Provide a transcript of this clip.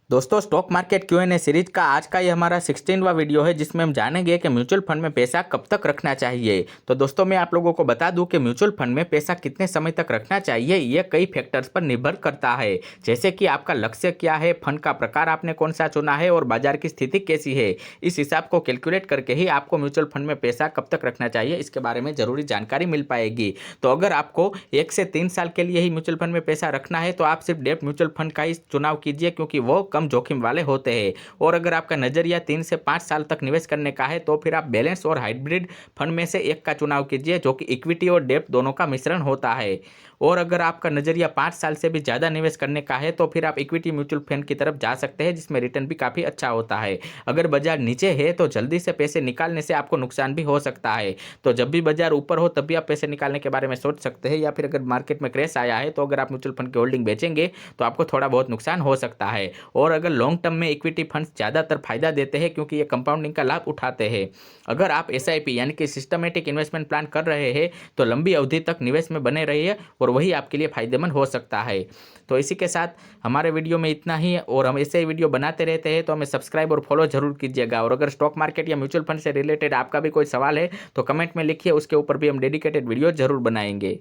दोस्तों stock market Q&A series का आज का ये हमारा 16वां वीडियो है जिसमें हम जानेंगे कि म्यूचुअल फंड में पैसा कब तक रखना चाहिए। तो दोस्तों मैं आप लोगों को बता दूं कि म्यूचुअल फंड में पैसा कितने समय तक रखना चाहिए ये कई फैक्टर्स पर निर्भर करता है। जैसे कि आपका लक्ष्य क्या है, फंड का प्रकार आपने कौन सा चुना है और बाजार की स्थिति कैसी है। इस हिसाब को कैलकुलेट करके ही आपको म्यूचुअल फंड में पैसा कब तक रखना चाहिए इसके बारे में जरूरी जानकारी मिल पाएगी। तो अगर आपको 1 से 3 साल के लिए ही म्यूचुअल फंड में पैसा रखना है तो आप सिर्फ डेब्ट म्यूचुअल फंड का ही चुनाव कीजिए क्योंकि वो कम जोखिम वाले होते हैं। और अगर आपका नजरिया 3 से 5 साल तक निवेश करने का है तो फिर आप बैलेंस और हाइब्रिड फंड में से एक का चुनाव कीजिए जो कि इक्विटी और डेब्ट दोनों का मिश्रण होता है। और अगर आपका नजरिया 5 साल से भी ज़्यादा निवेश करने का है तो फिर आप इक्विटी म्यूचुअल फंड की तरफ जा सकते हैं जिसमें रिटर्न भी काफ़ी अच्छा होता है। अगर बाजार नीचे है तो जल्दी से पैसे निकालने से आपको नुकसान भी हो सकता है। तो जब भी बाजार ऊपर हो तब भी आप पैसे निकालने के बारे में सोच सकते हैं, या फिर अगर मार्केट में क्रैश आया है तो अगर आप म्यूचुअल फंड की होल्डिंग बेचेंगे तो आपको थोड़ा बहुत नुकसान हो सकता है। और अगर लॉन्ग टर्म में इक्विटी फंड्स ज़्यादातर फायदा देते हैं क्योंकि ये कंपाउंडिंग का लाभ उठाते हैं। अगर आप SIP यानी कि सिस्टमेटिक इन्वेस्टमेंट प्लान कर रहे हैं तो लंबी अवधि तक निवेश में बने रहिए और वही आपके लिए फायदेमंद हो सकता है। तो इसी के साथ हमारे वीडियो में इतना ही, और हम ऐसे ही वीडियो बनाते रहते हैं तो हमें सब्सक्राइब और फॉलो जरूर कीजिएगा। और अगर स्टॉक मार्केट या म्यूचुअल फंड से रिलेटेड आपका भी कोई सवाल है तो कमेंट में लिखिए, उसके ऊपर भी हम डेडिकेटेड वीडियो जरूर बनाएंगे।